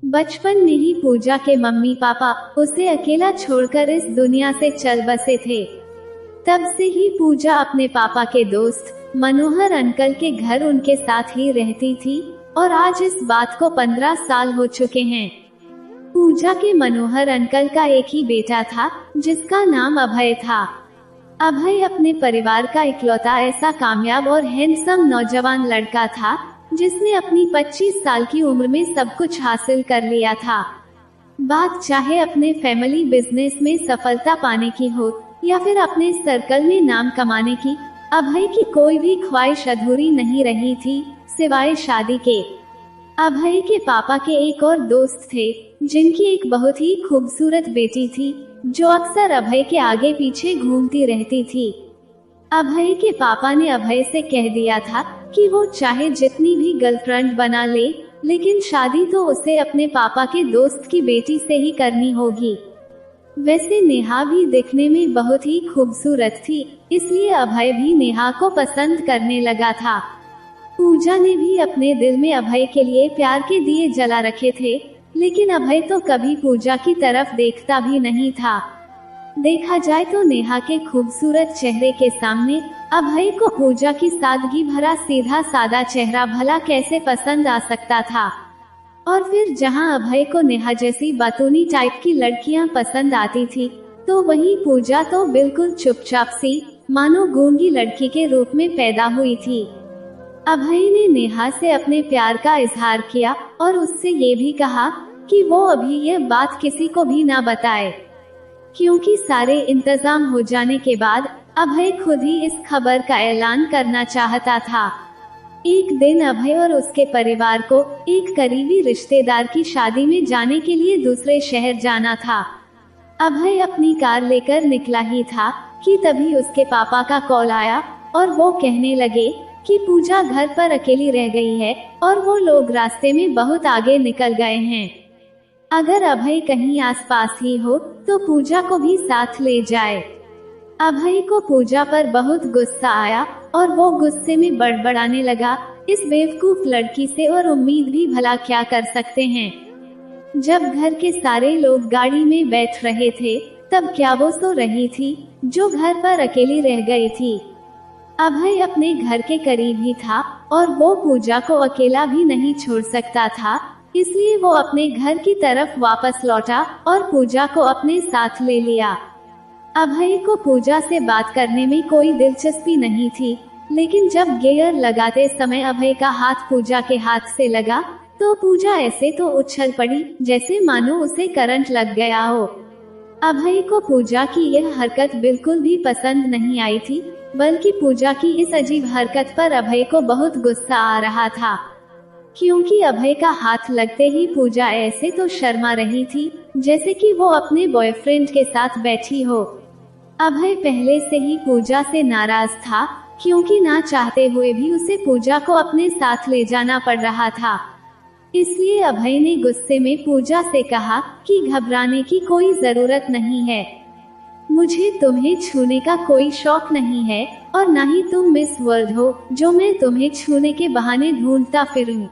बचपन में ही पूजा के मम्मी पापा उसे अकेला छोड़कर इस दुनिया से चल बसे थे। तब से ही पूजा अपने पापा के दोस्त मनोहर अंकल के घर उनके साथ ही रहती थी और आज इस बात को 15 साल हो चुके हैं। पूजा के मनोहर अंकल का एक ही बेटा था जिसका नाम अभय था। अभय अपने परिवार का इकलौता ऐसा कामयाब और हैंडसम नौजवान लड़का था जिसने अपनी 25 साल की उम्र में सब कुछ हासिल कर लिया था। बात चाहे अपने फैमिली बिजनेस में सफलता पाने की हो या फिर अपने सर्कल में नाम कमाने की, अभय की कोई भी ख्वाहिश अधूरी नहीं रही थी सिवाय शादी के। अभय के पापा के एक और दोस्त थे जिनकी एक बहुत ही खूबसूरत बेटी थी जो अक्सर अभय के आगे पीछे घूमती रहती थी। अभय के पापा ने अभय से कह दिया था कि वो चाहे जितनी भी गर्लफ्रेंड बना ले, लेकिन शादी तो उसे अपने पापा के दोस्त की बेटी से ही करनी होगी। वैसे नेहा भी दिखने में बहुत ही खूबसूरत थी, इसलिए अभय भी नेहा को पसंद करने लगा था। पूजा ने भी अपने दिल में अभय के लिए प्यार के दिए जला रखे थे, लेकिन अभय तो कभी पूजा की तरफ देखता भी नहीं था। देखा जाए तो नेहा के खूबसूरत चेहरे के सामने अभय को पूजा की सादगी भरा सीधा सादा चेहरा भला कैसे पसंद आ सकता था। और फिर जहां अभय को नेहा जैसी बातूनी टाइप की लड़कियां पसंद आती थी, तो वहीं पूजा तो बिल्कुल चुपचाप सी मानो गूंगी लड़की के रूप में पैदा हुई थी। अभय ने नेहा से अपने प्यार का इजहार किया और उससे ये भी कहा कि वो अभी ये बात किसी को भी ना बताए, क्योंकि सारे इंतजाम हो जाने के बाद अभय खुद ही इस खबर का ऐलान करना चाहता था। एक दिन अभय और उसके परिवार को एक करीबी रिश्तेदार की शादी में जाने के लिए दूसरे शहर जाना था। अभय अपनी कार लेकर निकला ही था कि तभी उसके पापा का कॉल आया और वो कहने लगे कि पूजा घर पर अकेली रह गई है और वो लोग रास्ते में बहुत आगे निकल गए हैं। अगर अभय कहीं आसपास ही हो तो पूजा को भी साथ ले जाए। अभय को पूजा पर बहुत गुस्सा आया और वो गुस्से में बड़बड़ाने लगा, इस बेवकूफ लड़की से और उम्मीद भी भला क्या कर सकते हैं। जब घर के सारे लोग गाड़ी में बैठ रहे थे तब क्या वो सो रही थी जो घर पर अकेली रह गई थी। अभय अपने घर के करीब ही था और वो पूजा को अकेला भी नहीं छोड़ सकता था, इसलिए वो अपने घर की तरफ वापस लौटा और पूजा को अपने साथ ले लिया। अभय को पूजा से बात करने में कोई दिलचस्पी नहीं थी, लेकिन जब गियर लगाते समय अभय का हाथ पूजा के हाथ से लगा तो पूजा ऐसे तो उछल पड़ी जैसे मानो उसे करंट लग गया हो। अभय को पूजा की यह हरकत बिल्कुल भी पसंद नहीं आई थी, बल्कि पूजा की इस अजीब हरकत पर अभय को बहुत गुस्सा आ रहा था, क्योंकि अभय का हाथ लगते ही पूजा ऐसे तो शर्मा रही थी जैसे कि वो अपने बॉयफ्रेंड के साथ बैठी हो। अभय पहले से ही पूजा से नाराज था, क्योंकि ना चाहते हुए भी उसे पूजा को अपने साथ ले जाना पड़ रहा था। इसलिए अभय ने गुस्से में पूजा से कहा कि घबराने की कोई जरूरत नहीं है, मुझे तुम्हें छूने का कोई शौक नहीं है और ना ही तुम मिस वर्ल्ड हो जो मैं तुम्हें छूने के बहाने ढूंढता फिरूं।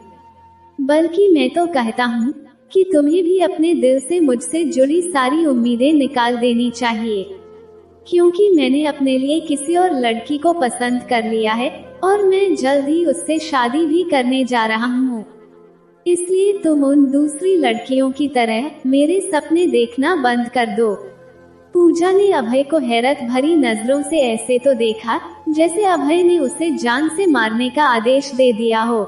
बल्कि मैं तो कहता हूँ कि तुम्हें भी अपने दिल से मुझसे जुड़ी सारी उम्मीदें निकाल देनी चाहिए, क्योंकि मैंने अपने लिए किसी और लड़की को पसंद कर लिया है और मैं जल्द ही उससे शादी भी करने जा रहा हूँ। इसलिए तुम उन दूसरी लड़कियों की तरह मेरे सपने देखना बंद कर दो। पूजा ने अभय को हैरत भरी नजरों से ऐसे तो देखा जैसे अभय ने उसे जान से मारने का आदेश दे दिया हो।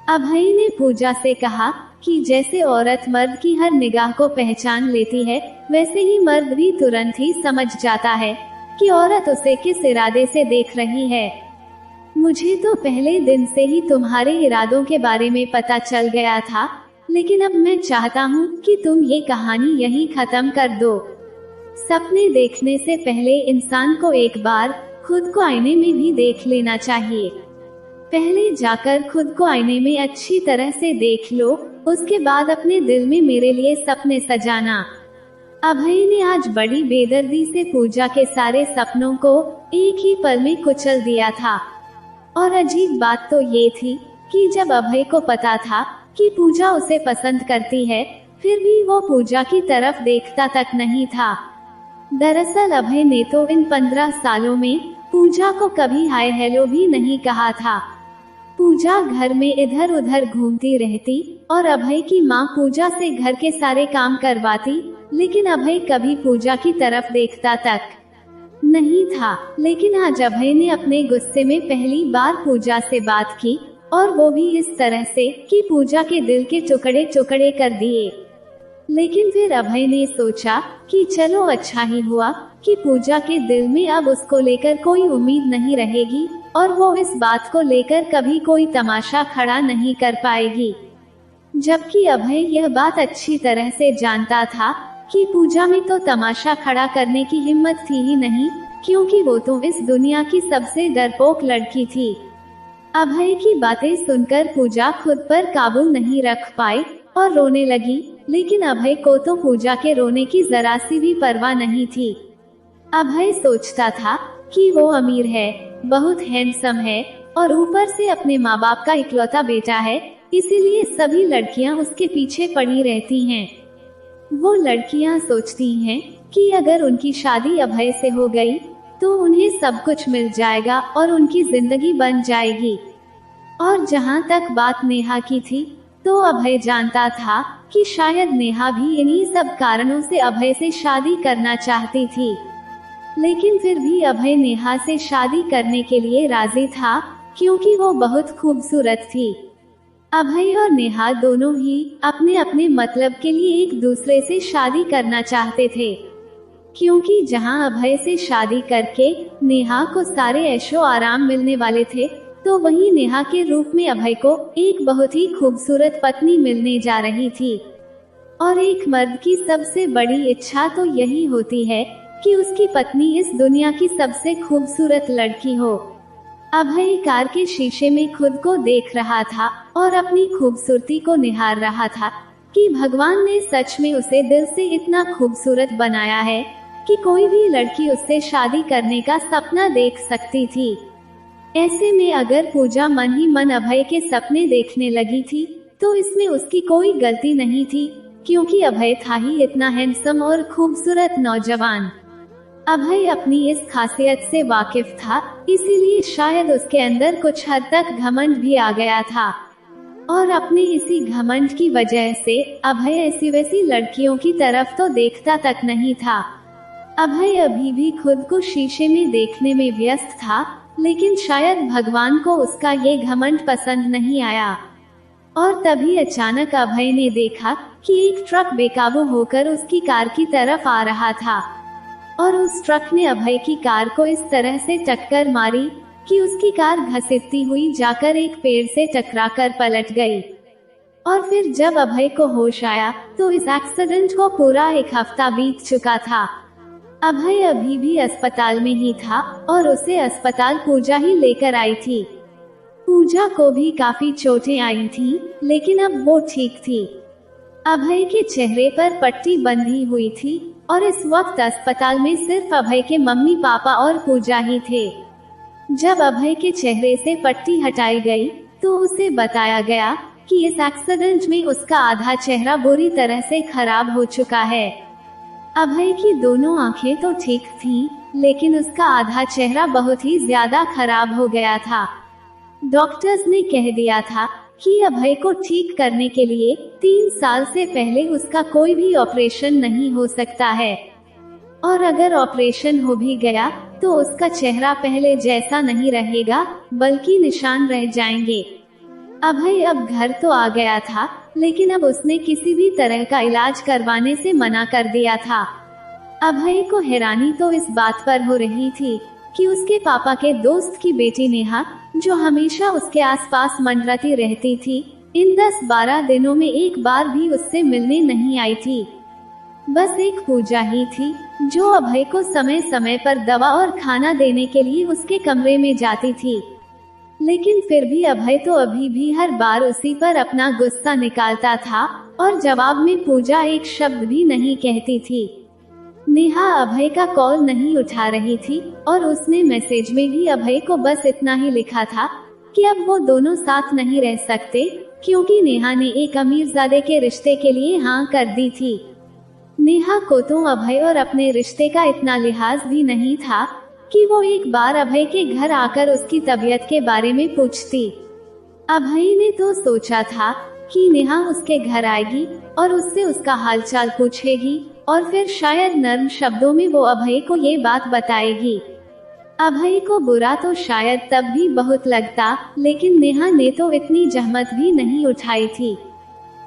अभय ने पूजा से कहा कि जैसे औरत मर्द की हर निगाह को पहचान लेती है, वैसे ही मर्द भी तुरंत ही समझ जाता है कि औरत उसे किस इरादे से देख रही है। मुझे तो पहले दिन से ही तुम्हारे इरादों के बारे में पता चल गया था, लेकिन अब मैं चाहता हूँ कि तुम ये कहानी यहीं खत्म कर दो। सपने देखने से पहले इंसान को एक बार खुद को आईने में भी देख लेना चाहिए। पहले जाकर खुद को आईने में अच्छी तरह से देख लो, उसके बाद अपने दिल में मेरे लिए सपने सजाना। अभय ने आज बड़ी बेदर्दी से पूजा के सारे सपनों को एक ही पल में कुचल दिया था। और अजीब बात तो ये थी कि जब अभय को पता था कि पूजा उसे पसंद करती है, फिर भी वो पूजा की तरफ देखता तक नहीं था। दरअसल अभय ने तो इन 15 सालों में पूजा को कभी हाय हेलो भी नहीं कहा था। पूजा घर में इधर उधर घूमती रहती और अभय की माँ पूजा से घर के सारे काम करवाती, लेकिन अभय कभी पूजा की तरफ देखता तक नहीं था। लेकिन आज अभय ने अपने गुस्से में पहली बार पूजा से बात की, और वो भी इस तरह से कि पूजा के दिल के टुकड़े टुकड़े कर दिए। लेकिन फिर अभय ने सोचा कि चलो अच्छा ही हुआ कि पूजा के दिल में अब उसको लेकर कोई उम्मीद नहीं रहेगी और वो इस बात को लेकर कभी कोई तमाशा खड़ा नहीं कर पाएगी। जबकि अभय यह बात अच्छी तरह से जानता था कि पूजा में तो तमाशा खड़ा करने की हिम्मत थी ही नहीं, क्योंकि वो तो इस दुनिया की सबसे डरपोक लड़की थी। अभय की बातें सुनकर पूजा खुद पर काबू नहीं रख पाई और रोने लगी, लेकिन अभय को तो पूजा के रोने की जरा सी भी परवाह नहीं थी। अभय सोचता था कि वो अमीर है, बहुत हैंडसम है और ऊपर से अपने माँ बाप का इकलौता बेटा है, इसीलिए सभी लड़कियां उसके पीछे पड़ी रहती हैं। वो लड़कियां सोचती हैं कि अगर उनकी शादी अभय से हो गई तो उन्हें सब कुछ मिल जाएगा और उनकी जिंदगी बन जाएगी। और जहाँ तक बात नेहा की थी, तो अभय जानता था कि शायद नेहा भी इन्हीं सब कारणों से अभय से शादी करना चाहती थी। लेकिन फिर भी अभय नेहा से शादी करने के लिए राजी था, क्योंकि वो बहुत खूबसूरत थी। अभय और नेहा दोनों ही अपने अपने मतलब के लिए एक दूसरे से शादी करना चाहते थे, क्योंकि जहां अभय से शादी करके नेहा को सारे ऐशो आराम मिलने वाले थे, तो वहीं नेहा के रूप में अभय को एक बहुत ही खूबसूरत पत्नी मिलने जा रही थी। और एक मर्द की सबसे बड़ी इच्छा तो यही होती है कि उसकी पत्नी इस दुनिया की सबसे खूबसूरत लड़की हो। अभय कार के शीशे में खुद को देख रहा था और अपनी खूबसूरती को निहार रहा था कि भगवान ने सच में उसे दिल से इतना खूबसूरत बनाया है कि कोई भी लड़की उससे शादी करने का सपना देख सकती थी। ऐसे में अगर पूजा मन ही मन अभय के सपने देखने लगी थी, तो इसमें उसकी कोई गलती नहीं थी, क्योंकि अभय था ही इतना हैंडसम और खूबसूरत नौजवान। अभय अपनी इस खासियत से वाकिफ था, इसीलिए शायद उसके अंदर कुछ हद तक घमंड भी आ गया था। और अपने इसी घमंड की वजह से अभय ऐसी वैसी लड़कियों की तरफ तो देखता तक नहीं था। अभय अभी भी खुद को शीशे में देखने में व्यस्त था, लेकिन शायद भगवान को उसका ये घमंड पसंद नहीं आया। और तभी अचानक अभय ने देखा कि एक ट्रक बेकाबू होकर उसकी कार की तरफ आ रहा था, और उस ट्रक ने अभय की कार को इस तरह से टक्कर मारी कि उसकी कार घसीटती हुई जाकर एक पेड़ से टकराकर पलट गई। और फिर जब अभय को होश आया तो इस एक्सीडेंट को पूरा 1 हफ्ता बीत चुका था। अभय अभी भी अस्पताल में ही था और उसे अस्पताल पूजा ही लेकर आई थी। पूजा को भी काफी चोटें आई थी, लेकिन अब वो ठीक थी। अभय के चेहरे पर पट्टी बंधी हुई थी और इस वक्त अस्पताल में सिर्फ अभय के मम्मी पापा और पूजा ही थे। जब अभय के चेहरे से पट्टी हटाई गई तो उसे बताया गया कि इस एक्सीडेंट में उसका आधा चेहरा बुरी तरह से खराब हो चुका है। अभय की दोनों आंखें तो ठीक थीं, लेकिन उसका आधा चेहरा बहुत ही ज्यादा खराब हो गया था। डॉक्टर्स ने कह दिया था कि अभय को ठीक करने के लिए 3 साल से पहले उसका कोई भी ऑपरेशन नहीं हो सकता है, और अगर ऑपरेशन हो भी गया तो उसका चेहरा पहले जैसा नहीं रहेगा, बल्कि निशान रह जाएंगे। अभय अब घर तो आ गया था, लेकिन अब उसने किसी भी तरह का इलाज करवाने से मना कर दिया था। अभय को हैरानी तो इस बात पर हो रही थी कि उसके पापा के दोस्त की बेटी नेहा, जो हमेशा उसके आसपास मंडराती रहती थी, इन 10-12 दिनों में एक बार भी उससे मिलने नहीं आई थी। बस एक पूजा ही थी जो अभय को समय समय पर दवा और खाना देने के लिए उसके कमरे में जाती थी। लेकिन फिर भी अभय तो अभी भी हर बार उसी पर अपना गुस्सा निकालता था और जवाब में पूजा एक शब्द भी नहीं कहती थी। नेहा अभय का कॉल नहीं उठा रही थी और उसने मैसेज में भी अभय को बस इतना ही लिखा था कि अब वो दोनों साथ नहीं रह सकते, क्योंकि नेहा ने एक अमीरजादे के रिश्ते के लिए हाँ कर दी थी। नेहा को तो अभय और अपने रिश्ते का इतना लिहाज भी नहीं था कि वो एक बार अभय के घर आकर उसकी तबीयत के बारे में पूछती। अभय ने तो सोचा था कि नेहा उसके घर आएगी और उससे उसका हालचाल पूछेगी और फिर शायद नर्म शब्दों में वो अभय को ये बात बताएगी। अभय को बुरा तो शायद तब भी बहुत लगता, लेकिन नेहा ने तो इतनी जहमत भी नहीं उठाई थी।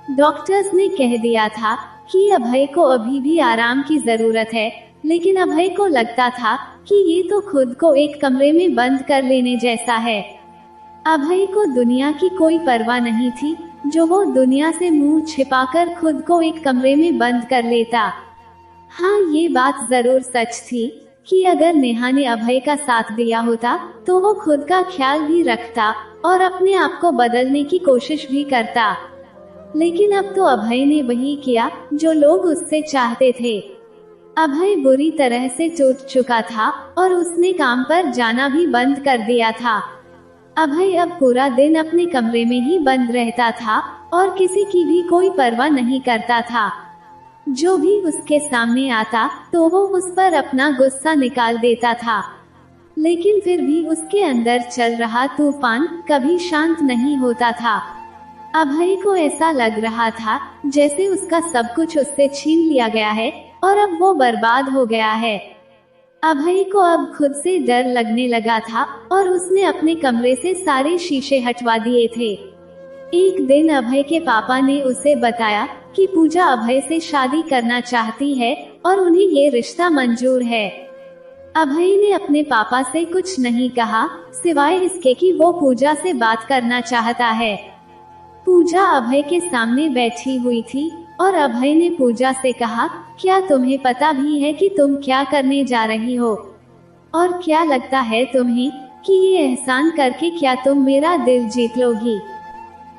डॉक्टर्स ने कह दिया था कि अभय को अभी भी आराम की जरूरत है, लेकिन अभय को लगता था कि ये तो खुद को एक कमरे में बंद कर लेने जैसा है। अभय को दुनिया की कोई परवाह नहीं थी, जो वो दुनिया से मुंह छिपाकर खुद को एक कमरे में बंद कर लेता। हाँ, ये बात जरूर सच थी कि अगर नेहा ने अभय का साथ दिया होता तो वो खुद का ख्याल भी रखता और अपने आप को बदलने की कोशिश भी करता। लेकिन अब तो अभय ने वही किया जो लोग उससे चाहते थे। अभय बुरी तरह से टूट चुका था और उसने काम पर जाना भी बंद कर दिया था। अभय अब पूरा दिन अपने कमरे में ही बंद रहता था और किसी की भी कोई परवाह नहीं करता था। जो भी उसके सामने आता तो वो उस पर अपना गुस्सा निकाल देता था, लेकिन फिर भी उसके अंदर चल रहा तूफान कभी शांत नहीं होता था। अभय को ऐसा लग रहा था जैसे उसका सब कुछ उससे छीन लिया गया है और अब वो बर्बाद हो गया है। अभय को अब खुद से डर लगने लगा था और उसने अपने कमरे से सारे शीशे हटवा दिए थे। एक दिन अभय के पापा ने उसे बताया कि पूजा अभय से शादी करना चाहती है और उन्हें ये रिश्ता मंजूर है। अभय ने अपने पापा से कुछ नहीं कहा सिवाय इसके कि वो पूजा से बात करना चाहता है। पूजा अभय के सामने बैठी हुई थी और अभय ने पूजा से कहा, क्या तुम्हें पता भी है कि तुम क्या करने जा रही हो? और क्या लगता है तुम्हें कि ये एहसान करके क्या तुम मेरा दिल जीत लोगी?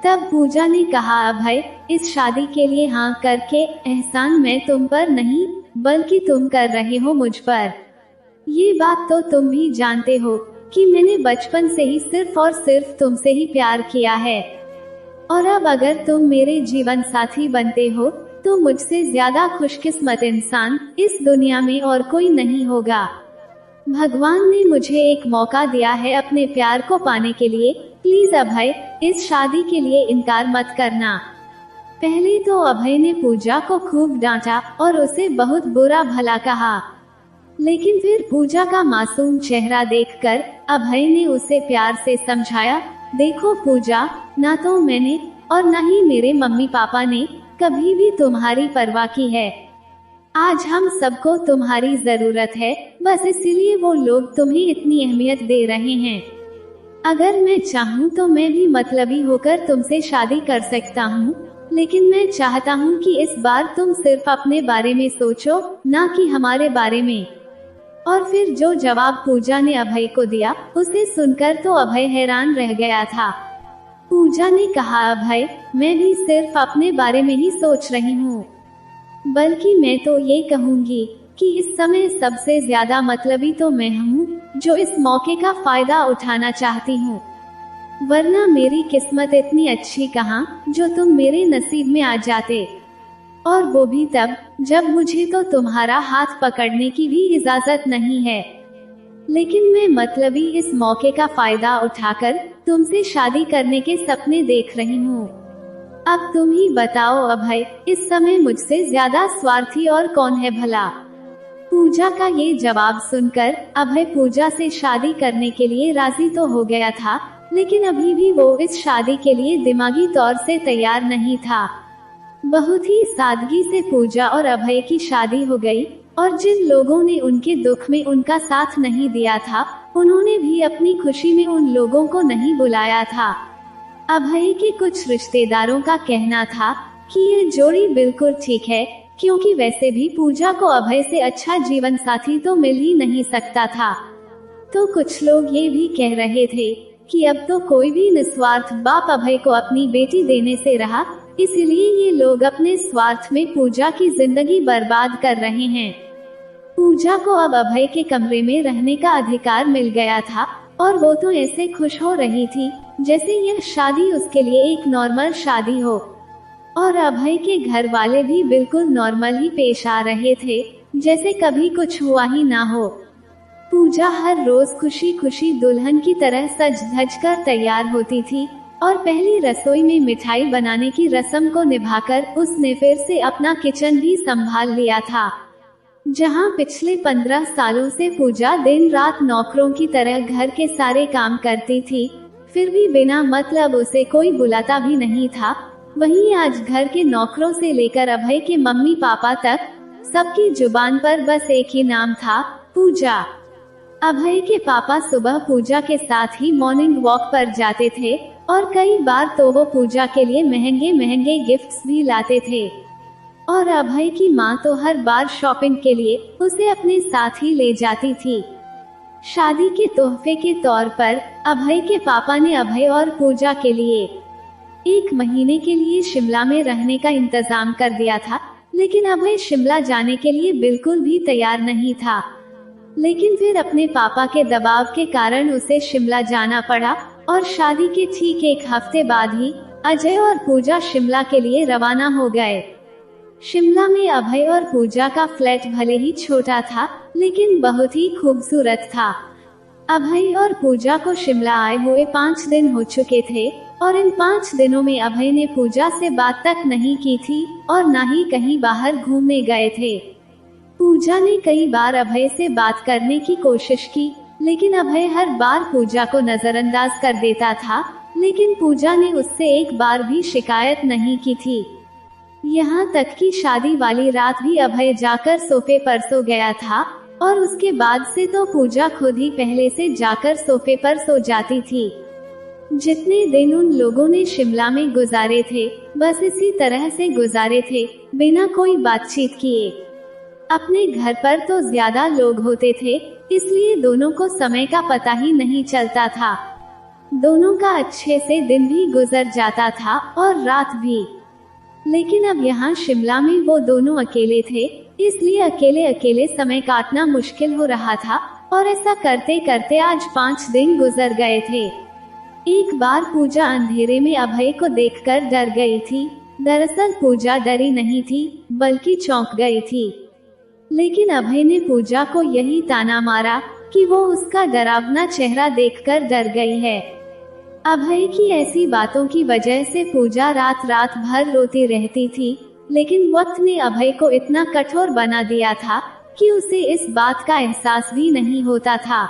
तब पूजा ने कहा, अभय, इस शादी के लिए हाँ करके एहसान मैं तुम पर नहीं बल्कि तुम कर रहे हो मुझ पर। ये बात तो तुम भी जानते हो कि मैंने बचपन से ही सिर्फ और सिर्फ तुमसे ही प्यार किया है, और अब अगर तुम मेरे जीवन साथी बनते हो तो मुझसे ज्यादा खुशकिस्मत इंसान इस दुनिया में और कोई नहीं होगा। भगवान ने मुझे एक मौका दिया है अपने प्यार को पाने के लिए। प्लीज अभय, इस शादी के लिए इनकार मत करना। पहले तो अभय ने पूजा को खूब डांटा और उसे बहुत बुरा भला कहा, लेकिन फिर पूजा का मासूम चेहरा देखकर अभय ने उसे प्यार से समझाया, देखो पूजा, ना तो मैंने और ना ही मेरे मम्मी पापा ने कभी भी तुम्हारी परवाह की है। आज हम सबको तुम्हारी जरूरत है, बस इसीलिए वो लोग तुम्हें इतनी अहमियत दे रहे हैं। अगर मैं चाहूँ तो मैं भी मतलबी होकर तुमसे शादी कर सकता हूँ, लेकिन मैं चाहता हूँ कि इस बार तुम सिर्फ अपने बारे में सोचो, ना कि हमारे बारे में। और फिर जो जवाब पूजा ने अभय को दिया उसे सुनकर तो अभय हैरान रह गया था। पूजा ने कहा, अभय, मैं भी सिर्फ अपने बारे में ही सोच रही हूँ, बल्कि मैं तो ये कहूँगी कि इस समय सबसे ज्यादा मतलबी तो मैं हूँ, जो इस मौके का फायदा उठाना चाहती हूँ। वरना मेरी किस्मत इतनी अच्छी कहाँ जो तुम मेरे नसीब में आ जाते, और वो भी तब जब मुझे तो तुम्हारा हाथ पकड़ने की भी इजाजत नहीं है। लेकिन मैं मतलबी इस मौके का फायदा उठाकर तुमसे शादी करने के सपने देख रही हूँ। अब तुम ही बताओ अभय, इस समय मुझसे ज्यादा स्वार्थी और कौन है भला? पूजा का ये जवाब सुनकर अभय पूजा से शादी करने के लिए राजी तो हो गया था, लेकिन अभी भी वो इस शादी के लिए दिमागी तौर से तैयार नहीं था। बहुत ही सादगी से पूजा और अभय की शादी हो गई, और जिन लोगों ने उनके दुख में उनका साथ नहीं दिया था, उन्होंने भी अपनी खुशी में उन लोगों को नहीं बुलाया था। अभय के कुछ रिश्तेदारों का कहना था कि ये जोड़ी बिल्कुल ठीक है, क्योंकि वैसे भी पूजा को अभय से अच्छा जीवन साथी तो मिल ही नहीं सकता था। तो कुछ लोग ये भी कह रहे थे कि अब तो कोई भी निस्वार्थ बाप अभय को अपनी बेटी देने से रहा, इसलिए ये लोग अपने स्वार्थ में पूजा की जिंदगी बर्बाद कर रहे हैं। पूजा को अब अभय के कमरे में रहने का अधिकार मिल गया था, और वो तो ऐसे खुश हो रही थी जैसे यह शादी उसके लिए एक नॉर्मल शादी हो। और अभय के घर वाले भी बिल्कुल नॉर्मल ही पेश आ रहे थे, जैसे कभी कुछ हुआ ही ना हो। पूजा हर रोज खुशी खुशी दुल्हन की तरह सज धज कर तैयार होती थी और पहली रसोई में मिठाई बनाने की रस्म को निभाकर उसने फिर से अपना किचन भी संभाल लिया था। जहां पिछले 15 सालों से पूजा दिन रात नौकरों की तरह घर के सारे काम करती थी, फिर भी बिना मतलब उसे कोई बुलाता भी नहीं था, वहीं आज घर के नौकरों से लेकर अभय के मम्मी पापा तक सबकी जुबान पर बस एक ही नाम था, पूजा। अभय के पापा सुबह पूजा के साथ ही मॉर्निंग वॉक पर जाते थे और कई बार तो वो पूजा के लिए महंगे महंगे गिफ्ट्स भी लाते थे। और अभय की माँ तो हर बार शॉपिंग के लिए उसे अपने साथ ही ले जाती थी। शादी के तोहफे के तौर पर अभय के पापा ने अभय और पूजा के लिए 1 महीने के लिए शिमला में रहने का इंतजाम कर दिया था, लेकिन अभय शिमला जाने के लिए बिल्कुल भी तैयार नहीं था। लेकिन फिर अपने पापा के दबाव के कारण उसे शिमला जाना पड़ा और शादी के ठीक 1 हफ्ते बाद ही अजय और पूजा शिमला के लिए रवाना हो गए। शिमला में अभय और पूजा का फ्लैट भले ही छोटा था, लेकिन बहुत ही खूबसूरत था। अभय और पूजा को शिमला आए हुए 5 दिन हो चुके थे और इन 5 दिनों में अभय ने पूजा से बात तक नहीं की थी और ना ही कहीं बाहर घूमने गए थे। पूजा ने कई बार अभय से बात करने की कोशिश की, लेकिन अभय हर बार पूजा को नजरअंदाज कर देता था, लेकिन पूजा ने उससे एक बार भी शिकायत नहीं की थी। यहाँ तक कि शादी वाली रात भी अभय जाकर सोफे पर सो गया था और उसके बाद से तो पूजा खुद ही पहले से जाकर सोफे पर सो जाती थी। जितने दिन उन लोगों ने शिमला में गुजारे थे, बस इसी तरह से गुजारे थे, बिना कोई बातचीत किए। अपने घर पर तो ज्यादा लोग होते थे, इसलिए दोनों को समय का पता ही नहीं चलता था। दोनों का अच्छे से दिन भी गुजर जाता था और रात भी। लेकिन अब यहाँ शिमला में वो दोनों अकेले थे, इसलिए अकेले अकेले समय काटना मुश्किल हो रहा था और ऐसा करते करते आज 5 दिन गुजर गए थे। एक बार पूजा अंधेरे में अभय को देखकर डर गई थी। दरअसल पूजा डरी नहीं थी, बल्कि चौंक गई थी। लेकिन अभय ने पूजा को यही ताना मारा कि वो उसका डरावना चेहरा देखकर डर गई है। अभय की ऐसी बातों की वजह से पूजा रात रात भर रोती रहती थी, लेकिन वक्त ने अभय को इतना कठोर बना दिया था कि उसे इस बात का एहसास भी नहीं होता था।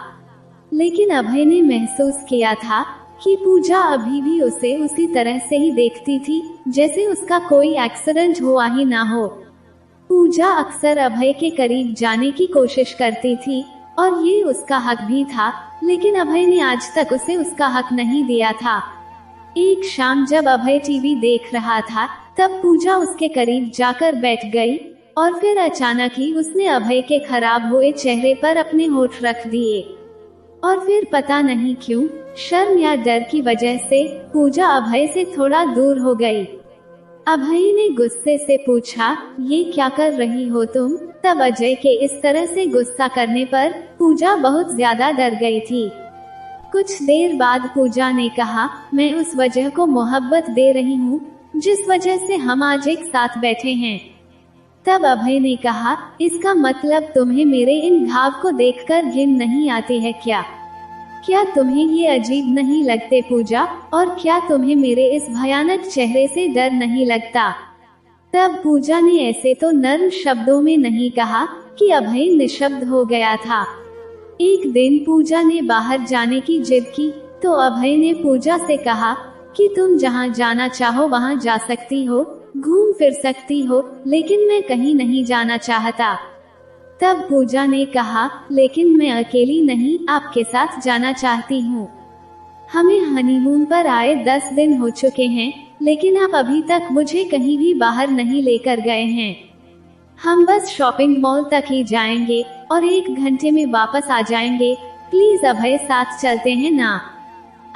लेकिन अभय ने महसूस किया था कि पूजा अभी भी उसे उसी तरह से ही देखती थी, जैसे उसका कोई एक्सीडेंट हुआ ही ना हो। पूजा अक्सर अभय के करीब जाने की कोशिश करती थी और ये उसका हक भी था, लेकिन अभय ने आज तक उसे उसका हक नहीं दिया था। एक शाम जब अभय टीवी देख रहा था, तब पूजा उसके करीब जाकर बैठ गई और फिर अचानक ही उसने अभय के खराब हुए चेहरे पर अपने होठ रख दिए। और फिर पता नहीं क्यों, शर्म या डर की वजह से पूजा अभय से थोड़ा दूर हो गई। अभय ने गुस्से से पूछा, ये क्या कर रही हो तुम? तब अजय के इस तरह से गुस्सा करने पर पूजा बहुत ज्यादा डर गई थी। कुछ देर बाद पूजा ने कहा, मैं उस वजह को मोहब्बत दे रही हूँ जिस वजह से हम आज एक साथ बैठे हैं। तब अभय ने कहा, इसका मतलब तुम्हें मेरे इन घाव को देखकर घिन नहीं आती है क्या? क्या तुम्हें ये अजीब नहीं लगते पूजा? और क्या तुम्हें मेरे इस भयानक चेहरे से डर नहीं लगता? तब पूजा ने ऐसे तो नर्म शब्दों में नहीं कहा कि अभय निशब्द हो गया था। एक दिन पूजा ने बाहर जाने की जिद की तो अभय ने पूजा से कहा कि तुम जहाँ जाना चाहो वहाँ जा सकती हो, घूम फिर सकती हो, लेकिन मैं कहीं नहीं जाना चाहता। तब पूजा ने कहा, लेकिन मैं अकेली नहीं, आपके साथ जाना चाहती हूँ। हमें हनीमून पर आए 10 दिन हो चुके हैं, लेकिन आप अभी तक मुझे कहीं भी बाहर नहीं लेकर गए हैं। हम बस शॉपिंग मॉल तक ही जाएंगे और 1 घंटे में वापस आ जाएंगे। प्लीज अभय, साथ चलते हैं ना?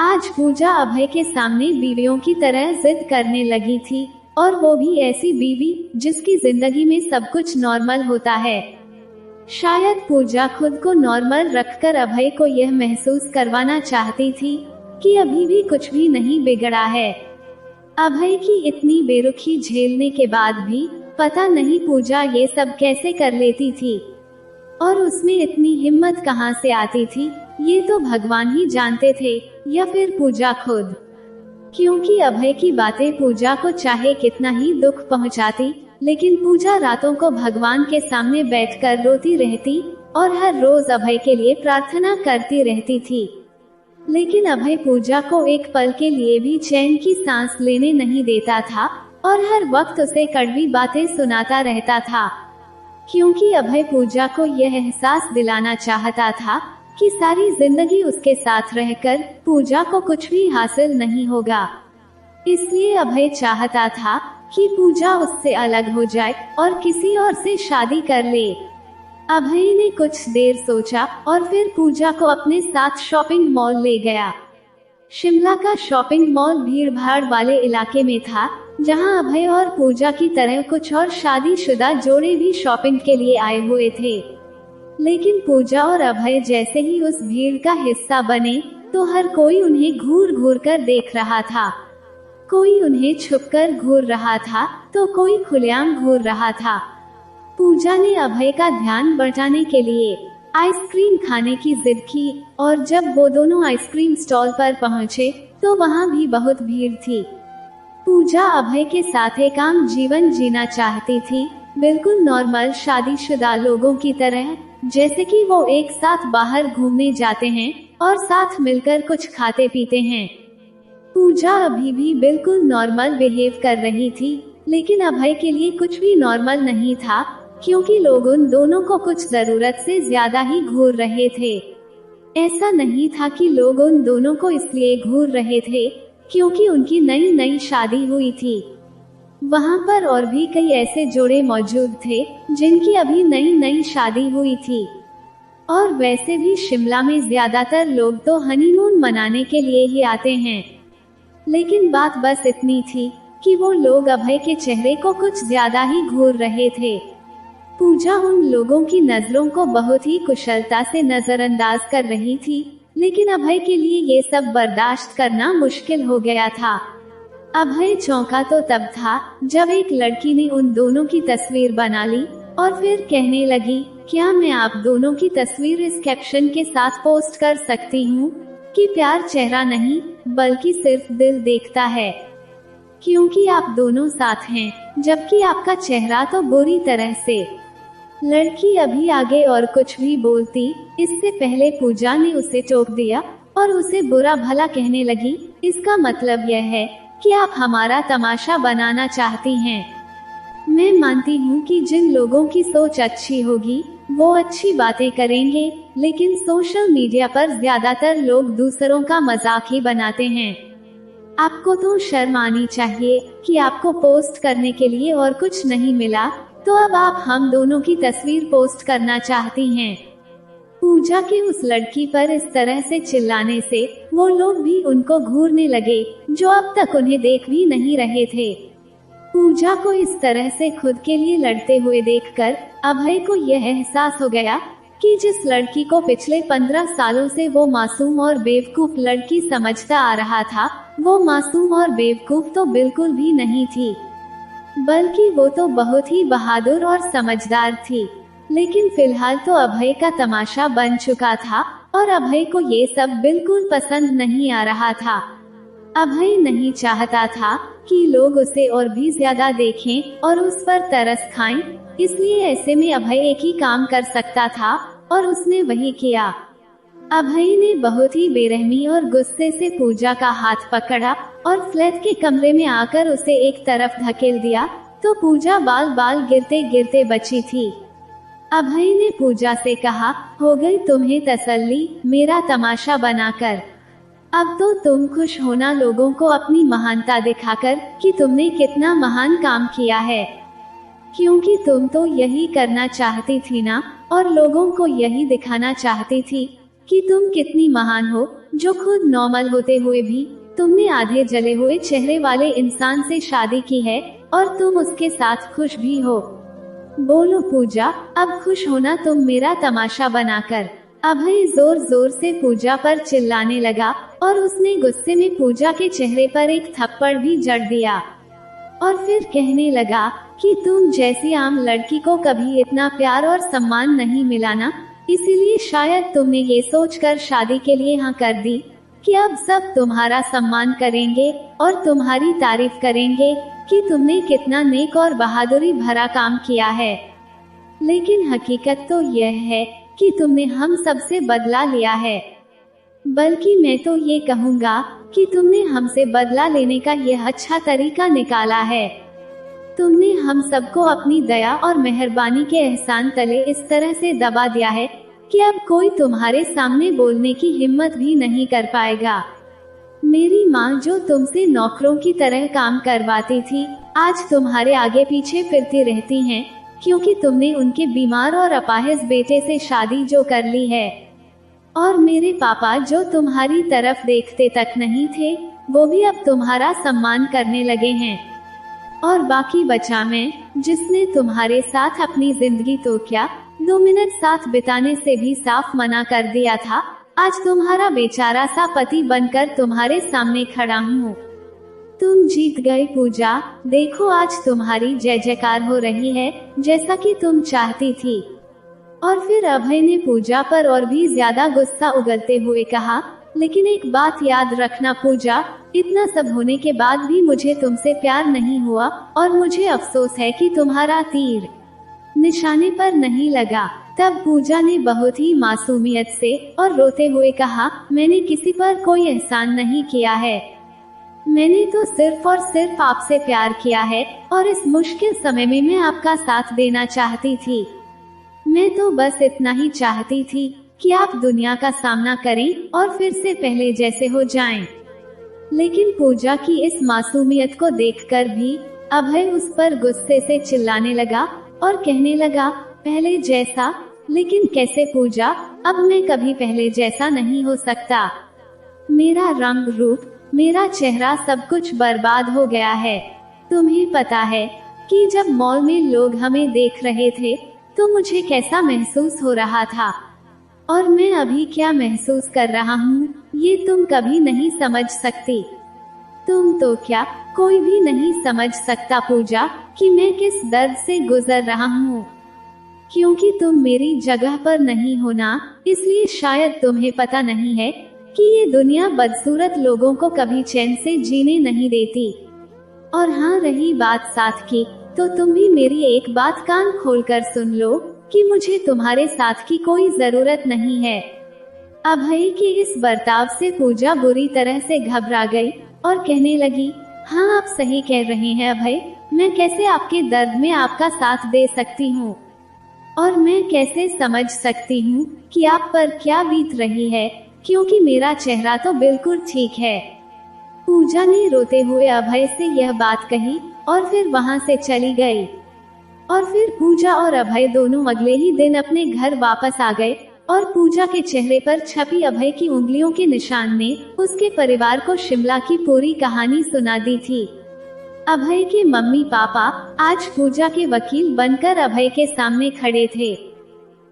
आज पूजा अभय के सामने बीवियों की तरह जिद करने लगी थी, और वो भी ऐसी बीवी जिसकी जिंदगी में सब कुछ नॉर्मल होता है। शायद पूजा खुद को नॉर्मल रखकर अभय को यह महसूस करवाना चाहती थी कि अभी भी कुछ भी नहीं बिगड़ा है। अभय की इतनी बेरुखी झेलने के बाद भी पता नहीं पूजा ये सब कैसे कर लेती थी, और उसमें इतनी हिम्मत कहाँ से आती थी, ये तो भगवान ही जानते थे, या फिर पूजा खुद। क्योंकि अभय की बातें पूजा को चाहे कितना ही दुख पहुंचाती, लेकिन पूजा रातों को भगवान के सामने बैठकर रोती रहती और हर रोज अभय के लिए प्रार्थना करती रहती थी। लेकिन अभय पूजा को एक पल के लिए भी चैन की सांस लेने नहीं देता था और हर वक्त उसे कड़वी बातें सुनाता रहता था, क्योंकि अभय पूजा को यह एहसास दिलाना चाहता था कि सारी जिंदगी उसके साथ रहकर पूजा को कुछ भी हासिल नहीं होगा। इसलिए अभय चाहता था कि पूजा उससे अलग हो जाए और किसी और से शादी कर ले। अभय ने कुछ देर सोचा और फिर पूजा को अपने साथ शॉपिंग मॉल ले गया। शिमला का शॉपिंग मॉल भीड़ भाड़ वाले इलाके में था, जहां अभय और पूजा की तरह कुछ और शादीशुदा जोड़े भी शॉपिंग के लिए आए हुए थे। लेकिन पूजा और अभय जैसे ही उस भीड़ का हिस्सा बने तो हर कोई उन्हें घूर घूर कर देख रहा था। कोई उन्हें छुपकर घूर रहा था तो कोई खुलेआम घूर रहा था। पूजा ने अभय का ध्यान बटाने के लिए आइसक्रीम खाने की जिद की, और जब वो दोनों आइसक्रीम स्टॉल पर पहुंचे तो वहां भी बहुत भीड़ थी। पूजा अभय के साथ एक आम जीवन जीना चाहती थी, बिल्कुल नॉर्मल शादीशुदा लोगों की तरह, जैसे कि वो एक साथ बाहर घूमने जाते हैं और साथ मिलकर कुछ खाते पीते हैं। पूजा अभी भी बिल्कुल नॉर्मल बिहेव कर रही थी, लेकिन अभय के लिए कुछ भी नॉर्मल नहीं था, क्योंकि लोग उन दोनों को कुछ जरूरत से ज्यादा ही घूर रहे थे। ऐसा नहीं था कि लोग उन दोनों को इसलिए घूर रहे थे क्योंकि उनकी नई नई शादी हुई थी। वहां पर और भी कई ऐसे जोड़े मौजूद थे जिनकी अभी नई नई शादी हुई थी। और वैसे भी शिमला में ज्यादातर लोग तो हनीमून मनाने के लिए ही आते हैं। लेकिन बात बस इतनी थी कि वो लोग अभय के चेहरे को कुछ ज्यादा ही घूर रहे थे। पूजा उन लोगों की नजरों को बहुत ही कुशलता से नजरअंदाज कर रही थी, लेकिन अभय के लिए ये सब बर्दाश्त करना मुश्किल हो गया था। अभय चौंका तो तब था जब एक लड़की ने उन दोनों की तस्वीर बना ली और फिर कहने लगी, क्या मैं आप दोनों की तस्वीर इस कैप्शन के साथ पोस्ट कर सकती हूँ कि प्यार चेहरा नहीं बल्कि सिर्फ दिल देखता है, क्योंकि आप दोनों साथ हैं, जबकि आपका चेहरा तो बुरी तरह से। लड़की अभी आगे और कुछ भी बोलती, इससे पहले पूजा ने उसे टोक दिया और उसे बुरा भला कहने लगी, इसका मतलब यह है कि आप हमारा तमाशा बनाना चाहती हैं। मैं मानती हूँ कि जिन लोगों की सोच अच्छी होगी वो अच्छी बातें करेंगे, लेकिन सोशल मीडिया पर ज्यादातर लोग दूसरों का मजाक ही बनाते हैं। आपको तो शर्म आनी चाहिए कि आपको पोस्ट करने के लिए और कुछ नहीं मिला, तो अब आप हम दोनों की तस्वीर पोस्ट करना चाहती हैं। पूजा के उस लड़की पर इस तरह से चिल्लाने से वो लोग भी उनको घूरने लगे जो अब तक उन्हें देख भी नहीं रहे थे। पूजा को इस तरह से खुद के लिए लड़ते हुए देखकर अभय को यह एहसास हो गया कि जिस लड़की को पिछले 15 सालों से वो मासूम और बेवकूफ लड़की समझता आ रहा था, वो मासूम और बेवकूफ तो बिल्कुल भी नहीं थी, बल्कि वो तो बहुत ही बहादुर और समझदार थी। लेकिन फिलहाल तो अभय का तमाशा बन चुका था और अभय को ये सब बिल्कुल पसंद नहीं आ रहा था। अभय नहीं चाहता था कि लोग उसे और भी ज्यादा देखें और उस पर तरस खाएं, इसलिए ऐसे में अभय एक ही काम कर सकता था और उसने वही किया। अभय ने बहुत ही बेरहमी और गुस्से से पूजा का हाथ पकड़ा और फ्लैट के कमरे में आकर उसे एक तरफ धकेल दिया, तो पूजा बाल बाल गिरते गिरते बची थी। अभय ने पूजा से कहा, हो गई तुम्हें तसल्ली मेरा तमाशा बनाकर, अब तो तुम खुश होना लोगों को अपनी महानता दिखाकर कि तुमने कितना महान काम किया है, क्योंकि तुम तो यही करना चाहती थी ना, और लोगों को यही दिखाना चाहती थी कि तुम कितनी महान हो, जो खुद नॉर्मल होते हुए भी तुमने आधे जले हुए चेहरे वाले इंसान से शादी की है और तुम उसके साथ खुश भी हो। बोलो पूजा, अब खुश होना तुम मेरा तमाशा बनाकर। अभय जोर जोर से पूजा पर चिल्लाने लगा और उसने गुस्से में पूजा के चेहरे पर एक थप्पड़ भी जड़ दिया और फिर कहने लगा कि तुम जैसी आम लड़की को कभी इतना प्यार और सम्मान नहीं मिला ना, इसीलिए शायद तुमने ये सोचकर शादी के लिए हाँ कर दी कि अब सब तुम्हारा सम्मान करेंगे और तुम्हारी तारीफ करेंगे कि तुमने कितना नेक और बहादुरी भरा काम किया है। लेकिन हकीकत तो यह है कि तुमने हम सबसे बदला लिया है। बल्कि मैं तो ये कहूँगा कि तुमने हमसे बदला लेने का यह अच्छा तरीका निकाला है। तुमने हम सबको अपनी दया और मेहरबानी के एहसान तले इस तरह से दबा दिया है कि अब कोई तुम्हारे सामने बोलने की हिम्मत भी नहीं कर पाएगा। मेरी माँ जो तुमसे नौकरों की तरह काम करवाती थी, आज तुम्हारे आगे पीछे फिरती रहती हैं, क्योंकि तुमने उनके बीमार और अपाहिज बेटे से शादी जो कर ली है। और मेरे पापा जो तुम्हारी तरफ देखते तक नहीं थे, वो भी अब तुम्हारा सम्मान करने लगे हैं। और बाकी बचा मैं, जिसने तुम्हारे साथ अपनी जिंदगी तो क्या 2 मिनट साथ बिताने से भी साफ मना कर दिया था, आज तुम्हारा बेचारा सा पति बनकर तुम्हारे सामने खड़ा हूँ। तुम जीत गई पूजा, देखो आज तुम्हारी जय जयकार हो रही है जैसा कि तुम चाहती थी। और फिर अभय ने पूजा पर और भी ज्यादा गुस्सा उगलते हुए कहा, लेकिन एक बात याद रखना पूजा, इतना सब होने के बाद भी मुझे तुमसे प्यार नहीं हुआ और मुझे अफसोस है कि तुम्हारा तीर निशाने पर नहीं लगा। तब पूजा ने बहुत ही मासूमियत से और रोते हुए कहा, मैंने किसी पर कोई एहसान नहीं किया है, मैंने तो सिर्फ और सिर्फ आपसे प्यार किया है और इस मुश्किल समय में मैं आपका साथ देना चाहती थी। मैं तो बस इतना ही चाहती थी कि आप दुनिया का सामना करें और फिर से पहले जैसे हो जाएं। लेकिन पूजा की इस मासूमियत को देखकर भी अभय उस पर गुस्से से चिल्लाने लगा और कहने लगा, पहले जैसा? लेकिन कैसे पूजा, अब मैं कभी पहले जैसा नहीं हो सकता। मेरा रंग रूप, मेरा चेहरा सब कुछ बर्बाद हो गया है। तुम्हें पता है कि जब मॉल में लोग हमें देख रहे थे तो मुझे कैसा महसूस हो रहा था, और मैं अभी क्या महसूस कर रहा हूँ ये तुम कभी नहीं समझ सकती। तुम तो क्या, कोई भी नहीं समझ सकता पूजा कि मैं किस दर्द से गुजर रहा हूँ। क्योंकि तुम मेरी जगह पर नहीं हो ना, इसलिए शायद तुम्हें पता नहीं है कि ये दुनिया बदसूरत लोगों को कभी चैन से जीने नहीं देती। और हाँ, रही बात साथ की, तो तुम भी मेरी एक बात कान खोलकर सुन लो कि मुझे तुम्हारे साथ की कोई जरूरत नहीं है। अभय के इस बर्ताव से पूजा बुरी तरह से घबरा गई और कहने लगी, हाँ आप सही कह रहे हैं अभय, मैं कैसे आपके दर्द में आपका साथ दे सकती हूँ, और मैं कैसे समझ सकती हूँ कि आप पर क्या बीत रही है, क्योंकि मेरा चेहरा तो बिल्कुल ठीक है। पूजा ने रोते हुए अभय से यह बात कही और फिर वहां से चली गई। और फिर पूजा और अभय दोनों अगले ही दिन अपने घर वापस आ गए और पूजा के चेहरे पर छपी अभय की उंगलियों के निशान ने उसके परिवार को शिमला की पूरी कहानी सुना दी थी। अभय के मम्मी पापा आज पूजा के वकील बनकर अभय के सामने खड़े थे।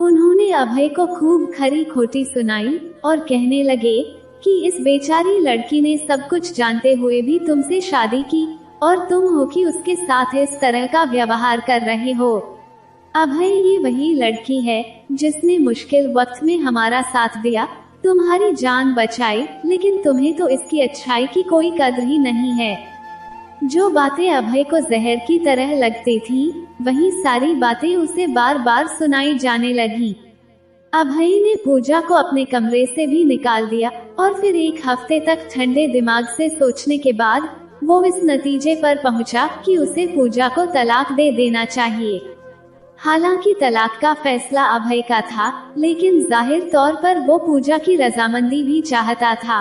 उन्होंने अभय को खूब खरी खोटी सुनाई और कहने लगे कि इस बेचारी लड़की ने सब कुछ जानते हुए भी तुमसे शादी की और तुम हो कि उसके साथ इस तरह का व्यवहार कर रहे हो। अभय, ये वही लड़की है जिसने मुश्किल वक्त में हमारा साथ दिया, तुम्हारी जान बचाई, लेकिन तुम्हें तो इसकी अच्छाई की कोई कद्र ही नहीं है। जो बातें अभय को जहर की तरह लगती थी, वही सारी बातें उसे बार बार सुनाई जाने लगी। अभय ने पूजा को अपने कमरे से भी निकाल दिया और फिर एक हफ्ते तक ठंडे दिमाग से सोचने के बाद वो इस नतीजे पर पहुंचा कि उसे पूजा को तलाक दे देना चाहिए। हालांकि तलाक का फैसला अभय का था, लेकिन जाहिर तौर पर वो पूजा की रजामंदी भी चाहता था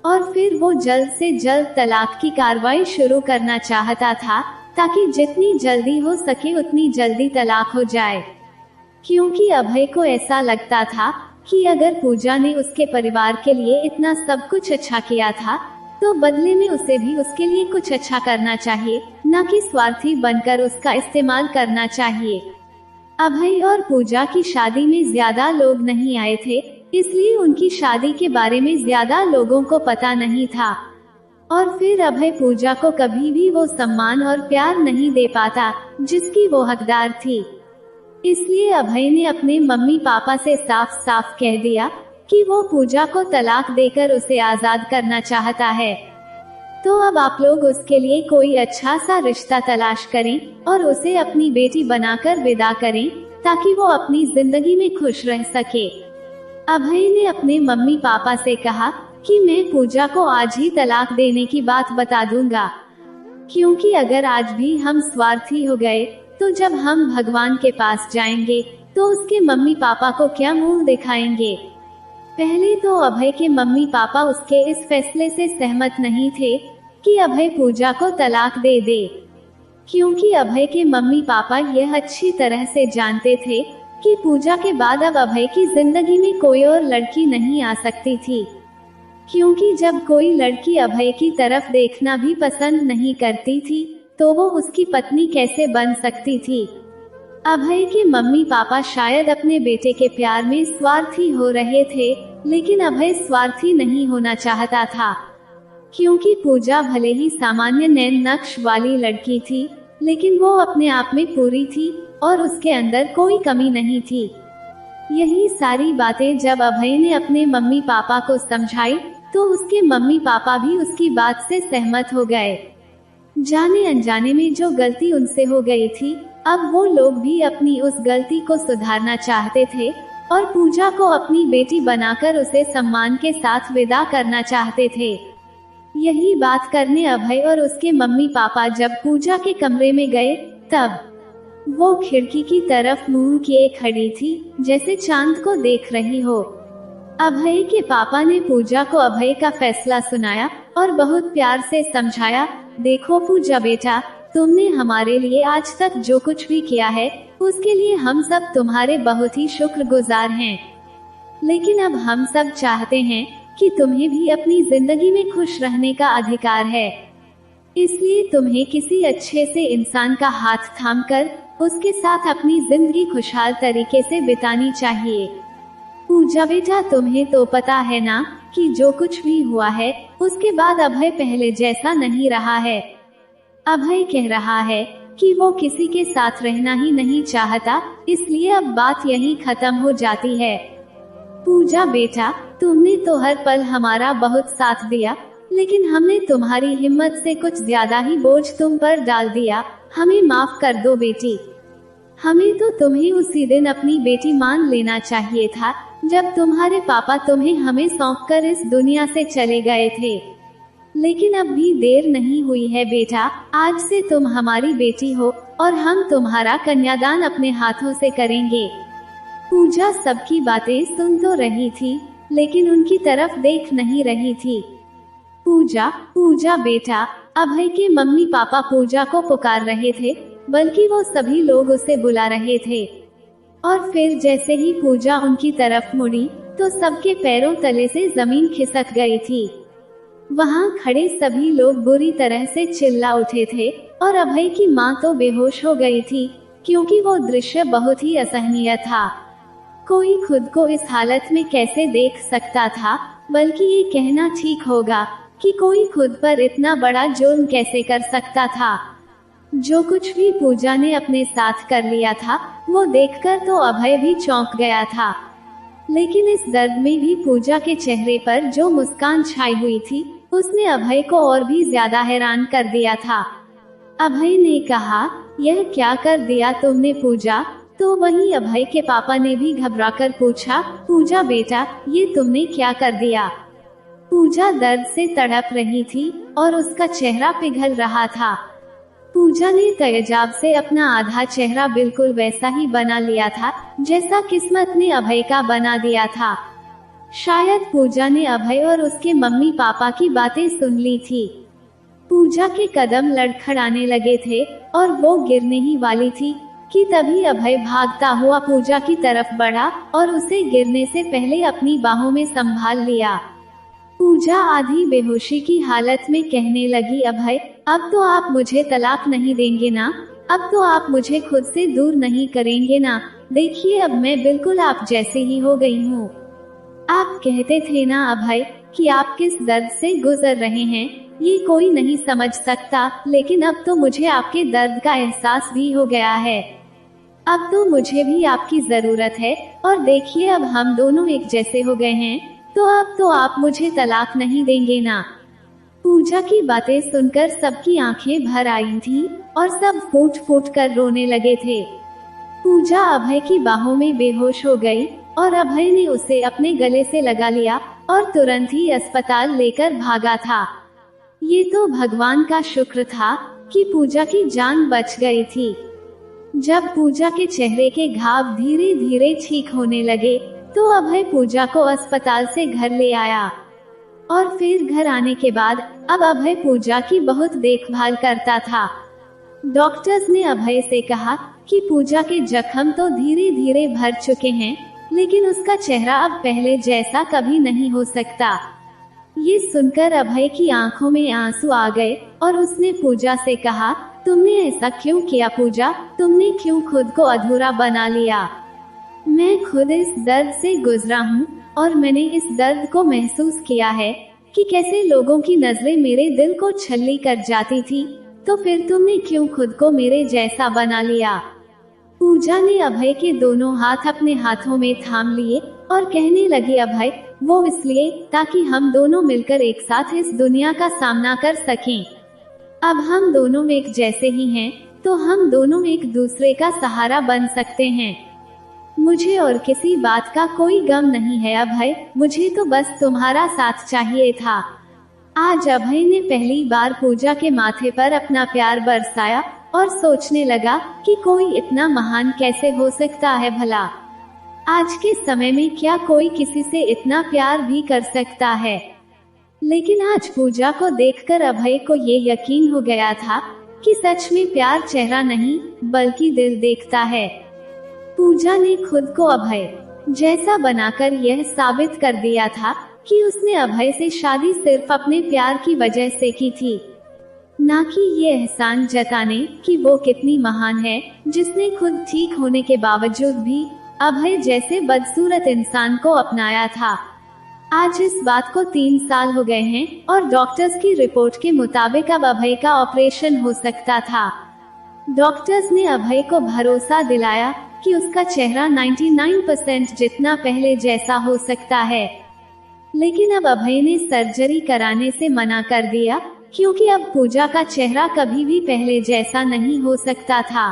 और फिर वो जल्द से जल्द तलाक की कार्रवाई शुरू करना चाहता था, ताकि जितनी जल्दी हो सके उतनी जल्दी तलाक हो जाए। क्योंकि अभय को ऐसा लगता था कि अगर पूजा ने उसके परिवार के लिए इतना सब कुछ अच्छा किया था, तो बदले में उसे भी उसके लिए कुछ अच्छा करना चाहिए, न कि स्वार्थी बनकर उसका इस्तेमाल करना चाहिए। अभय और पूजा की शादी में ज्यादा लोग नहीं आए थे, इसलिए उनकी शादी के बारे में ज्यादा लोगों को पता नहीं था। और फिर अभय पूजा को कभी भी वो सम्मान और प्यार नहीं दे पाता जिसकी वो हकदार थी। इसलिए अभय ने अपने मम्मी पापा से साफ साफ कह दिया कि वो पूजा को तलाक देकर उसे आजाद करना चाहता है। तो अब आप लोग उसके लिए कोई अच्छा सा रिश्ता तलाश करें और उसे अपनी बेटी बनाकर विदा करें, ताकि वो अपनी जिंदगी में खुश रह सके। अभय ने अपने मम्मी पापा से कहा कि मैं पूजा को आज ही तलाक देने की बात बता दूंगा, क्योंकि अगर आज भी हम स्वार्थी हो गए तो जब हम भगवान के पास जाएंगे तो उसके मम्मी पापा को क्या मुंह दिखाएंगे। पहले तो अभय के मम्मी पापा उसके इस फैसले से सहमत नहीं थे कि अभय पूजा को तलाक दे दे, क्योंकि अभय के मम्मी पापा यह अच्छी तरह से जानते थे कि पूजा के बाद अब अभय की जिंदगी में कोई और लड़की नहीं आ सकती थी, क्योंकि जब कोई लड़की अभय की तरफ देखना भी पसंद नहीं करती थी तो वो उसकी पत्नी कैसे बन सकती थी। अभय के मम्मी पापा शायद अपने बेटे के प्यार में स्वार्थी हो रहे थे, लेकिन अभय स्वार्थी नहीं होना चाहता था, क्योंकि पूजा भले ही सामान्य नैन नक्श वाली लड़की थी, लेकिन वो अपने आप में पूरी थी और उसके अंदर कोई कमी नहीं थी। यही सारी बातें जब अभय ने अपने मम्मी पापा को समझाई तो उसके मम्मी पापा भी उसकी बात से सहमत हो गए। जाने अनजाने में जो गलती उनसे हो गई थी, अब वो लोग भी अपनी उस गलती को सुधारना चाहते थे और पूजा को अपनी बेटी बनाकर उसे सम्मान के साथ विदा करना चाहते थे। यही बात करने अभय और उसके मम्मी पापा जब पूजा के कमरे में गए, तब वो खिड़की की तरफ मुंह किए खड़ी थी, जैसे चांद को देख रही हो। अभय के पापा ने पूजा को अभय का फैसला सुनाया और बहुत प्यार से समझाया, देखो पूजा बेटा, तुमने हमारे लिए आज तक जो कुछ भी किया है उसके लिए हम सब तुम्हारे बहुत ही शुक्रगुजार हैं। लेकिन अब हम सब चाहते हैं कि तुम्हें भी अपनी जिंदगी में खुश रहने का अधिकार है, इसलिए तुम्हें किसी अच्छे से इंसान का हाथ थामकर उसके साथ अपनी जिंदगी खुशहाल तरीके से बितानी चाहिए। पूजा बेटा, तुम्हें तो पता है ना कि जो कुछ भी हुआ है उसके बाद अभय पहले जैसा नहीं रहा है। अभय कह रहा है कि वो किसी के साथ रहना ही नहीं चाहता, इसलिए अब बात यहीं खत्म हो जाती है। पूजा बेटा, तुमने तो हर पल हमारा बहुत साथ दिया, लेकिन हमने तुम्हारी हिम्मत से कुछ ज्यादा ही बोझ तुम पर डाल दिया। हमें माफ कर दो बेटी। हमें तो तुम्हें उसी दिन अपनी बेटी मान लेना चाहिए था जब तुम्हारे पापा तुम्हें हमें सौंपकर इस दुनिया से चले गए थे। लेकिन अब भी देर नहीं हुई है बेटा, आज से तुम हमारी बेटी हो और हम तुम्हारा कन्यादान अपने हाथों से करेंगे। पूजा सबकी बातें सुन तो रही थी, लेकिन उनकी तरफ देख नहीं रही थी। पूजा बेटा, अभय के मम्मी पापा पूजा को पुकार रहे थे, बल्कि वो सभी लोग उसे बुला रहे थे। और फिर जैसे ही पूजा उनकी तरफ मुड़ी तो सबके पैरों तले से जमीन खिसक गई थी। वहाँ खड़े सभी लोग बुरी तरह से चिल्ला उठे थे और अभय की माँ तो बेहोश हो गई थी, क्योंकि वो दृश्य बहुत ही असहनीय था। कोई खुद को इस हालत में कैसे देख सकता था, बल्कि ये कहना ठीक होगा कि कोई खुद पर इतना बड़ा जुर्म कैसे कर सकता था। जो कुछ भी पूजा ने अपने साथ कर लिया था वो देखकर तो अभय भी चौंक गया था, लेकिन इस दर्द में भी पूजा के चेहरे पर जो मुस्कान छाई हुई थी उसने अभय को और भी ज्यादा हैरान कर दिया था। अभय ने कहा, यह क्या कर दिया तुमने पूजा? तो वहीं अभय के पापा ने भी घबराकर पूछा, पूजा बेटा, ये तुमने क्या कर दिया? पूजा दर्द से तड़प रही थी और उसका चेहरा पिघल रहा था। पूजा ने तेजाब से अपना आधा चेहरा बिल्कुल वैसा ही बना लिया था जैसा किस्मत ने अभय का बना दिया था। शायद पूजा ने अभय और उसके मम्मी पापा की बातें सुन ली थी। पूजा के कदम लड़खड़ाने लगे थे और वो गिरने ही वाली थी कि तभी अभय भागता हुआ पूजा की तरफ बढ़ा और उसे गिरने से पहले अपनी बाहों में संभाल लिया। पूजा आधी बेहोशी की हालत में कहने लगी, अभय, अब तो आप मुझे तलाक नहीं देंगे ना? अब तो आप मुझे खुद से दूर नहीं करेंगे ना। देखिए अब मैं बिल्कुल आप जैसे ही हो गई हूँ। आप कहते थे ना अभय कि आप किस दर्द से गुजर रहे हैं ये कोई नहीं समझ सकता, लेकिन अब तो मुझे आपके दर्द का एहसास भी हो गया है। अब तो मुझे भी आपकी जरूरत है। और देखिए अब हम दोनों एक जैसे हो गए हैं, तो अब तो आप मुझे तलाक नहीं देंगे ना। पूजा की बातें सुनकर सबकी आंखें भर आई थी और सब फूट फूट कर रोने लगे थे। पूजा अभय की बाहों में बेहोश हो गई और अभय ने उसे अपने गले से लगा लिया और तुरंत ही अस्पताल लेकर भागा था। ये तो भगवान का शुक्र था कि पूजा की जान बच गई थी। जब पूजा के चेहरे के घाव धीरे धीरे ठीक होने लगे तो अभय पूजा को अस्पताल से घर ले आया और फिर घर आने के बाद अब अभय पूजा की बहुत देखभाल करता था। डॉक्टर्स ने अभय से कहा कि पूजा के जख्म तो धीरे धीरे भर चुके हैं, लेकिन उसका चेहरा अब पहले जैसा कभी नहीं हो सकता। ये सुनकर अभय की आंखों में आंसू आ गए और उसने पूजा से कहा, तुमने ऐसा क्यों किया पूजा? तुमने क्यों खुद को अधूरा बना लिया? मैं खुद इस दर्द से गुजरा हूँ और मैंने इस दर्द को महसूस किया है कि कैसे लोगों की नजरें मेरे दिल को छल्ली कर जाती थी। तो फिर तुमने क्यों खुद को मेरे जैसा बना लिया? पूजा ने अभय के दोनों हाथ अपने हाथों में थाम लिए और कहने लगी, अभय वो इसलिए ताकि हम दोनों मिलकर एक साथ इस दुनिया का सामना कर सकें। अब हम दोनों एक जैसे ही हैं, तो हम दोनों एक दूसरे का सहारा बन सकते हैं। मुझे और किसी बात का कोई गम नहीं है अभय, मुझे तो बस तुम्हारा साथ चाहिए था। आज अभय ने पहली बार पूजा के माथे पर अपना प्यार बरसाया और सोचने लगा कि कोई इतना महान कैसे हो सकता है भला। आज के समय में क्या कोई किसी से इतना प्यार भी कर सकता है? लेकिन आज पूजा को देखकर अभय को ये यकीन हो गया था कि सच में प्यार चेहरा नहीं बल्कि दिल देखता है। पूजा ने खुद को अभय जैसा बनाकर यह साबित कर दिया था कि उसने अभय से शादी सिर्फ अपने प्यार की वजह से की थी, ना कि ये एहसान जताने कि वो कितनी महान है जिसने खुद ठीक होने के बावजूद भी अभय जैसे बदसूरत इंसान को अपनाया था। आज इस बात को 3 साल हो गए हैं और डॉक्टर्स की रिपोर्ट के मुताबिक अब अभय का ऑपरेशन हो सकता था। डॉक्टर्स ने अभय को भरोसा दिलाया कि उसका चेहरा 99% जितना पहले जैसा हो सकता है। लेकिन अब अभय ने सर्जरी कराने से मना कर दिया क्योंकि अब पूजा का चेहरा कभी भी पहले जैसा नहीं हो सकता था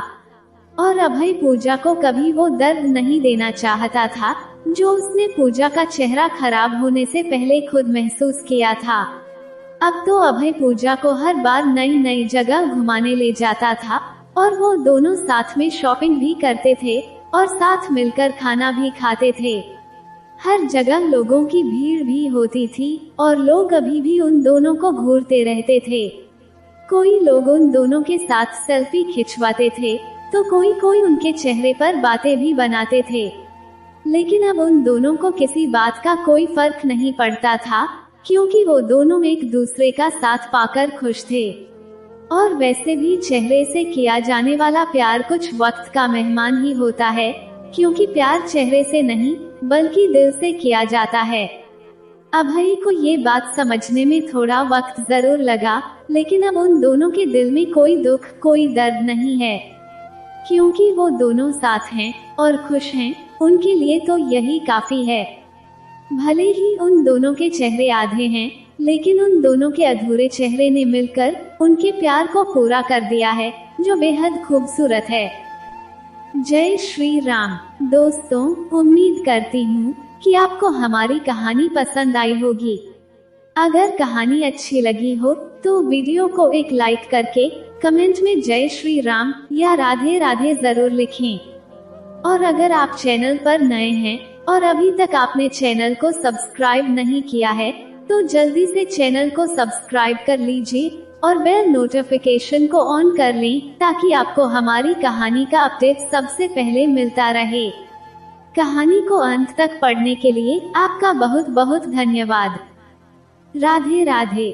और अभय पूजा को कभी वो दर्द नहीं देना चाहता था जो उसने पूजा का चेहरा खराब होने से पहले खुद महसूस किया था। अब तो अभय पूजा को हर बार नई नई जगह घुमाने ले जाता था और वो दोनों साथ में शॉपिंग भी करते थे और साथ मिलकर खाना भी खाते थे। हर जगह लोगों की भीड़ भी होती थी और लोग अभी भी उन दोनों को घूरते रहते थे। कोई लोग उन दोनों के साथ सेल्फी खिंचवाते थे तो कोई उनके चेहरे पर बातें भी बनाते थे। लेकिन अब उन दोनों को किसी बात का कोई फर्क नहीं पड़ता था क्योंकि वो दोनों एक दूसरे का साथ पाकर खुश थे। और वैसे भी चेहरे से किया जाने वाला प्यार कुछ वक्त का मेहमान ही होता है, क्योंकि प्यार चेहरे से नहीं बल्कि दिल से किया जाता है। अभय को ये बात समझने में थोड़ा वक्त जरूर लगा, लेकिन अब उन दोनों के दिल में कोई दुख कोई दर्द नहीं है, क्योंकि वो दोनों साथ हैं और खुश हैं। उनके लिए तो यही काफी है। भले ही उन दोनों के चेहरे आधे हैं, लेकिन उन दोनों के अधूरे चेहरे ने मिलकर उनके प्यार को पूरा कर दिया है, जो बेहद खूबसूरत है। जय श्री राम। दोस्तों, उम्मीद करती हूँ कि आपको हमारी कहानी पसंद आई होगी। अगर कहानी अच्छी लगी हो तो वीडियो को एक लाइक करके कमेंट में जय श्री राम या राधे राधे जरूर लिखें। और अगर आप चैनल पर नए हैं और अभी तक आपने चैनल को सब्सक्राइब नहीं किया है तो जल्दी से चैनल को सब्सक्राइब कर लीजिए और बेल नोटिफिकेशन को ऑन कर लें ताकि आपको हमारी कहानी का अपडेट सबसे पहले मिलता रहे। कहानी को अंत तक पढ़ने के लिए आपका बहुत बहुत धन्यवाद। राधे राधे।